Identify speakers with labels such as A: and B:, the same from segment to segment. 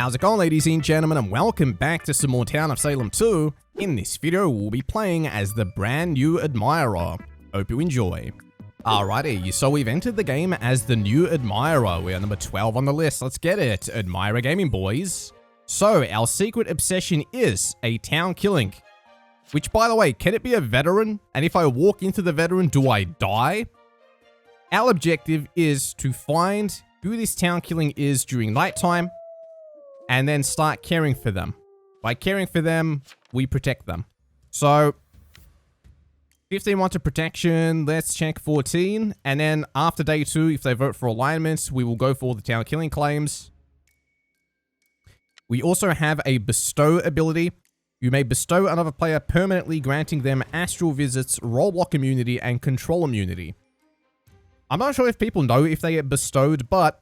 A: How's it going, ladies and gentlemen, and welcome back to some more Town of Salem 2. In this video, we'll be playing as the brand new Admirer. Hope you enjoy. Alrighty, so we've entered the game as the new Admirer. We're number 12 on the list. Let's get it. Admirer Gaming, boys. So, our secret obsession is a town killing. Which, by the way, can it be a veteran? And if I walk into the veteran, do I die? Our objective is to find who this town killing is during nighttime, and then start caring for them. By caring for them, we protect them. So, 15 wanted protection, let's check 14, and then after day 2, if they vote for alignment, we will go for all the town killing claims. We also have a bestow ability. You may bestow another player, permanently granting them astral visits, rollblock immunity, and control immunity. I'm not sure if people know if they get bestowed, but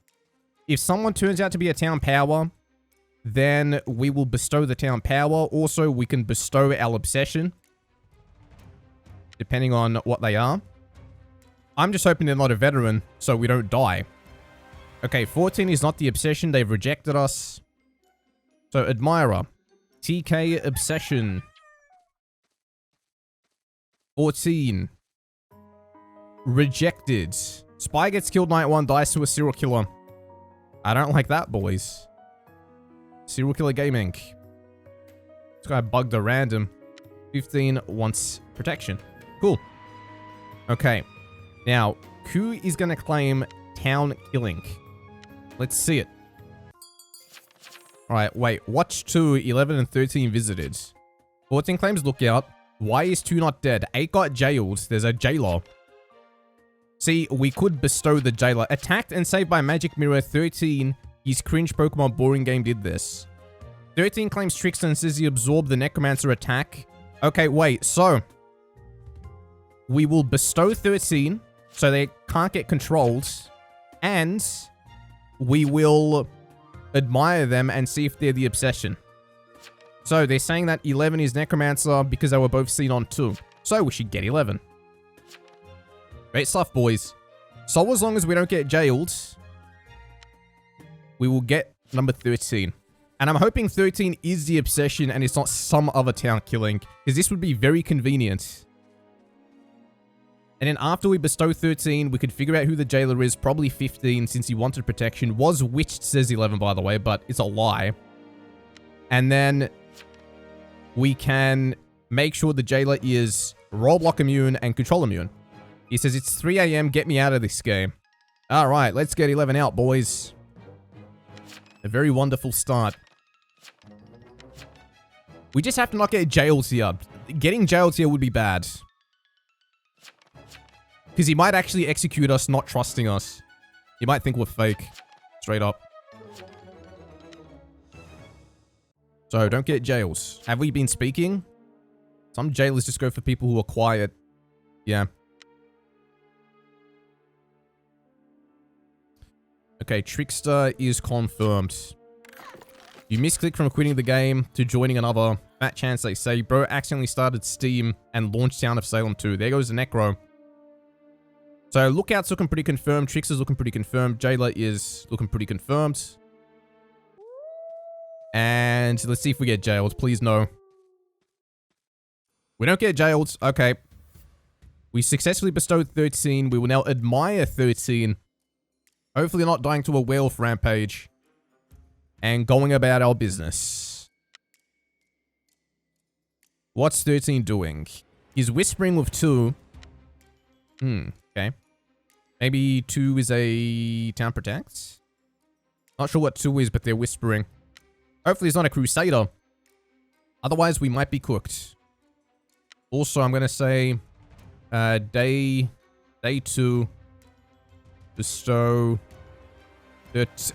A: if someone turns out to be a town power, then we will bestow the town power. Also, we can bestow our obsession, depending on what they are. I'm just hoping they're not a veteran, so we don't die. Okay, 14 is not the obsession. They've rejected us. So, Admirer. TK Obsession. 14. Rejected. Spy gets killed night 1, dies to a serial killer. I don't like that, boys. Serial killer gaming. This guy bugged a random. 15 wants protection. Cool. Okay. Now, who is going to claim town killing? Let's see it. Alright, wait. Watch 2, 11 and 13 visited. 14 claims lookout. Why is 2 not dead? 8 got jailed. There's a jailer. See, we could bestow the jailer. Attacked and saved by magic mirror. 13. His cringe Pokemon boring game did this. 13 claims Trickster and says he absorbed the Necromancer attack. Okay, wait. So, we will bestow 13 so they can't get controlled. And we will admire them and see if they're the obsession. So, they're saying that 11 is Necromancer because they were both seen on 2. So, we should get 11. Great stuff, boys. So, as long as we don't get jailed, we will get number 13. And I'm hoping 13 is the obsession and it's not some other town killing, because this would be very convenient. And then after we bestow 13, we could figure out who the jailer is, probably 15, since he wanted protection. Was witched, says 11, by the way, but it's a lie. And then we can make sure the jailer is rollblock immune and control immune. He says, it's 3 AM, get me out of this game. Alright, let's get 11 out, boys. A very wonderful start. We just have to not get jailed here. Getting jailed here would be bad. Because he might actually execute us, not trusting us. He might think we're fake. Straight up. So, don't get jailed. Have we been speaking? Some jailers just go for people who are quiet. Yeah. Okay, Trickster is confirmed. You misclick from quitting the game to joining another. Fat chance they say. Bro accidentally started Steam and launched Town of Salem 2. There goes the Necro. So, Lookout's looking pretty confirmed. Trickster's looking pretty confirmed. Jailer is looking pretty confirmed. And let's see if we get jailed. Please no. We don't get jailed. Okay. We successfully bestowed 13. We will now admire 13. Hopefully not dying to a werewolf rampage. And going about our business. What's 13 doing? He's whispering with 2. Okay. Maybe 2 is a town protect? Not sure what 2 is, but they're whispering. Hopefully he's not a crusader. Otherwise, we might be cooked. Also, I'm going to say day 2. Bestow.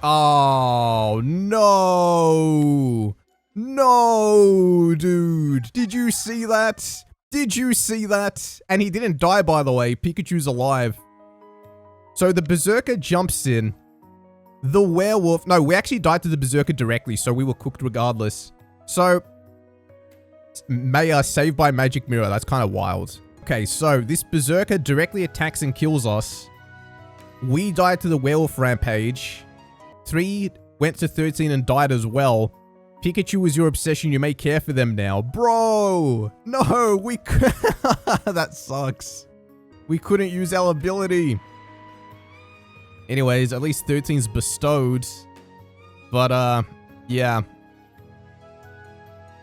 A: Oh, no. No, dude. Did you see that? Did you see that? And he didn't die, by the way. Pikachu's alive. So the Berserker jumps in. The werewolf... No, we actually died to the Berserker directly, so we were cooked regardless. So, saved by magic mirror. That's kind of wild. Okay, so this Berserker directly attacks and kills us. We died to the werewolf rampage. 3 went to 13 and died as well. Pikachu was your obsession. You may care for them now. Bro! No! That sucks. We couldn't use our ability. Anyways, at least 13's bestowed. But, yeah.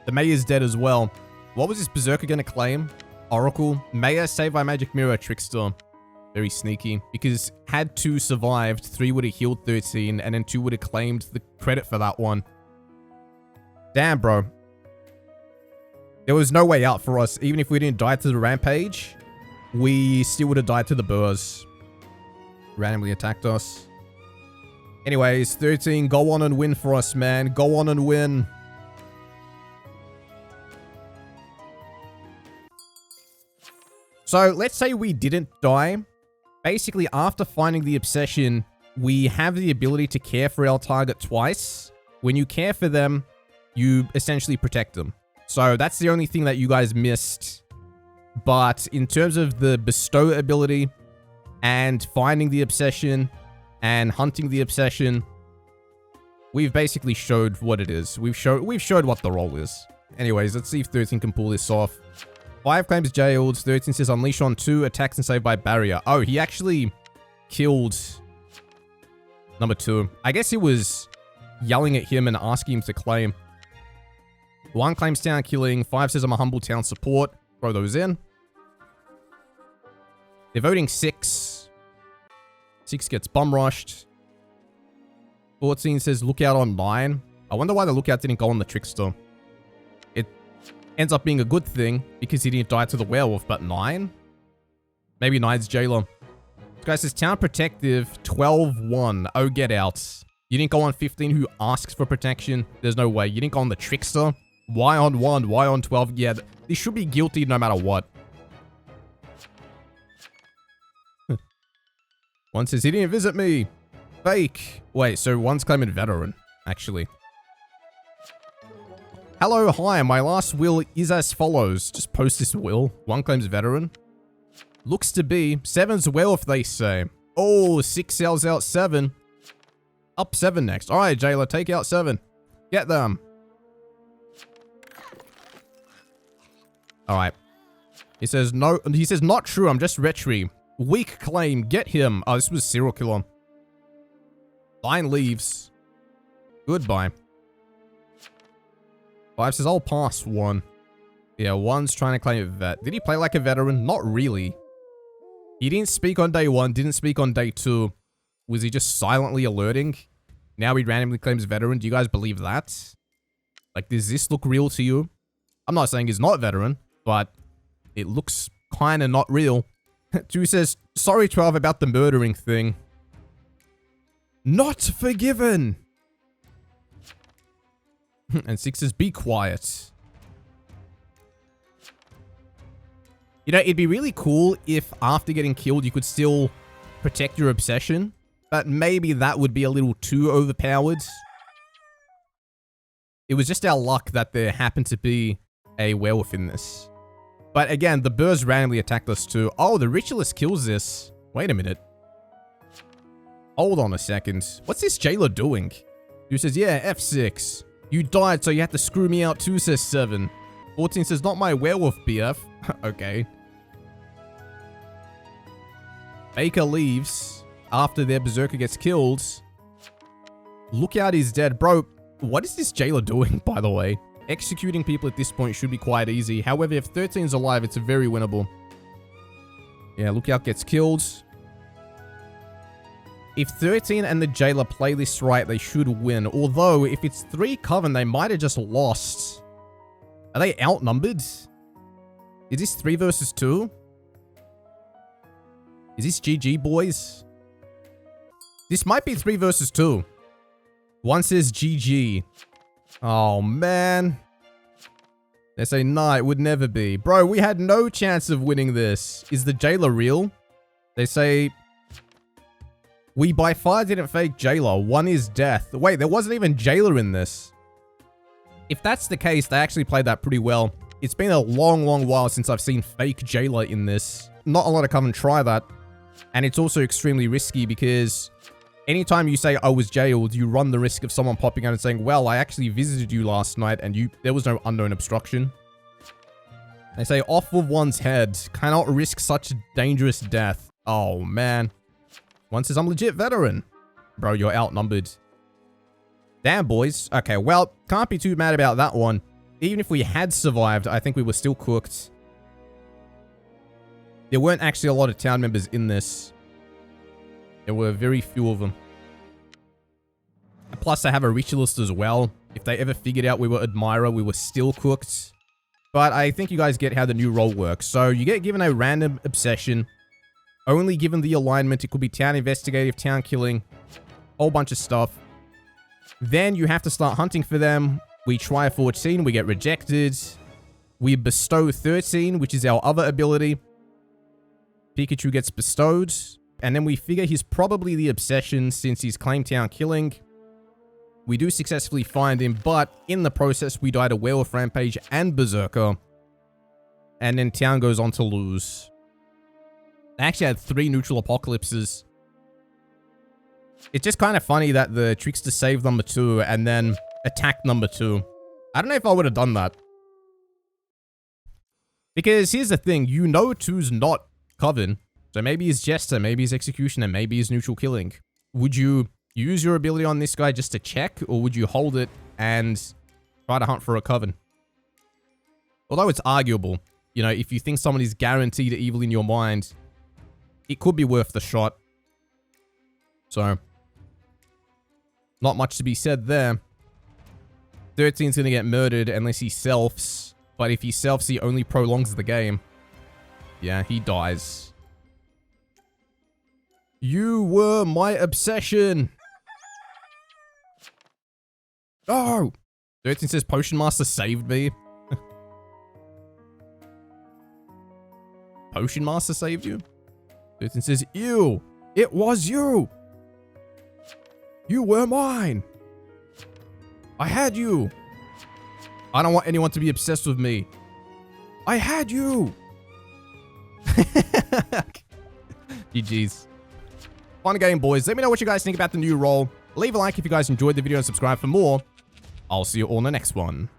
A: The Mayor's dead as well. What was this Berserker gonna claim? Oracle. Mayor, save by magic mirror, Trickster. Very sneaky. Because had 2 survived, 3 would have healed 13, and then 2 would have claimed the credit for that one. Damn, bro. There was no way out for us. Even if we didn't die to the rampage, we still would have died to the burrs. Randomly attacked us. Anyways, 13, go on and win for us, man. Go on and win. So, let's say we didn't die. Basically, after finding the obsession, we have the ability to care for our target twice. When you care for them, you essentially protect them. So, that's the only thing that you guys missed. But in terms of the bestow ability and finding the obsession and hunting the obsession, we've basically showed what it is. We've showed what the role is. Anyways, let's see if 13 can pull this off. 5 claims jailed. 13 says unleash on 2, attacks and save by barrier. Oh, he actually killed number 2. I guess he was yelling at him and asking him to claim. 1 claims town killing. 5 says I'm a humble town support. Throw those in. They're voting 6. 6 gets bum rushed. 14 says lookout on 9. I wonder why the lookout didn't go on the Trickster. It ends up being a good thing because he didn't die to the werewolf, but 9? Maybe 9's jailer. This guy says town protective 12-1. Oh, get out. You didn't go on 15 who asks for protection. There's no way. You didn't go on the Trickster. Why on 1? Why on 12? Yeah, they should be guilty no matter what. 1 says he didn't visit me. Fake. Wait, so 1's claiming veteran, actually. Hello, hi, my last will is as follows. Just post this will. 1 claims veteran. Looks to be 7's werewolf, they say. Oh, 6 sells out 7. Up 7 next. Alright, jailer, take out 7. Get them. Alright. He says no. He says not true. I'm just retry. Weak claim. Get him. Oh, this was serial killer. 9 leaves. Goodbye. 5 says I'll pass 1. Yeah, 1's trying to claim a vet. Did he play like a veteran? Not really. He didn't speak on day 1. Didn't speak on day 2. Was he just silently alerting? Now he randomly claims veteran. Do you guys believe that? Like, does this look real to you? I'm not saying he's not a veteran, but it looks kind of not real. 2 says, sorry 12 about the murdering thing. Not forgiven. And 6 says, be quiet. You know, it'd be really cool if after getting killed, you could still protect your obsession. But maybe that would be a little too overpowered. It was just our luck that there happened to be a werewolf in this. But again, the birds randomly attacked us too. Oh, the ritualist kills this. Wait a minute. Hold on a second. What's this jailer doing? Who says, yeah, F6. You died, so you had to screw me out too, says 7. 14 says, not my werewolf, BF. Okay. Baker leaves after their berserker gets killed. Lookout is dead. Bro, what is this jailer doing, by the way? Executing people at this point should be quite easy. However, if 13's alive, it's very winnable. Yeah, Lookout gets killed. If 13 and the jailer play this right, they should win. Although, if it's 3 Coven, they might have just lost. Are they outnumbered? Is this 3 versus 2? Is this GG, boys? This might be 3 versus 2. 1 says GG. Oh, man. They say, nah, it would never be. Bro, we had no chance of winning this. Is the jailer real? They say, we by far didn't fake jailer. 1 is death. Wait, there wasn't even jailer in this. If that's the case, they actually played that pretty well. It's been a long, long while since I've seen fake jailer in this. Not a lot of Coven try that. And it's also extremely risky because anytime you say I was jailed, you run the risk of someone popping out and saying, well, I actually visited you last night and there was no unknown obstruction. They say off with one's head. Cannot risk such dangerous death. Oh, man. One says I'm legit veteran. Bro, you're outnumbered. Damn, boys. Okay, well, can't be too mad about that one. Even if we had survived, I think we were still cooked. There weren't actually a lot of town members in this. There were very few of them. Plus, I have a ritualist as well. If they ever figured out we were Admirer, we were still cooked. But I think you guys get how the new role works. So you get given a random obsession. Only given the alignment, it could be town investigative, town killing, whole bunch of stuff. Then you have to start hunting for them. We try 14, we get rejected. We bestow 13, which is our other ability. Pikachu gets bestowed. And then we figure he's probably the obsession since he's claimed town killing. We do successfully find him, but in the process, we die to Werewolf Rampage and Berserker. And then town goes on to lose. They actually had 3 neutral apocalypses. It's just kind of funny that the Trickster saved number 2 and then attacked number 2. I don't know if I would have done that. Because here's the thing, you know 2's not Coven. So maybe he's Jester, maybe he's Executioner, maybe he's neutral killing. Would you use your ability on this guy just to check, or would you hold it and try to hunt for a Coven? Although it's arguable, you know, if you think someone is guaranteed evil in your mind, it could be worth the shot. So, not much to be said there. 13's gonna get murdered unless he selfs, but if he selfs, he only prolongs the game. Yeah, he dies. You were my obsession. Oh! 13 says Potion Master saved me. Potion Master saved you? 13 says, ew! It was you! You were mine! I had you! I don't want anyone to be obsessed with me. I had you! GG's. Fun game, boys. Let me know what you guys think about the new role. Leave a like if you guys enjoyed the video and subscribe for more. I'll see you all in the next one.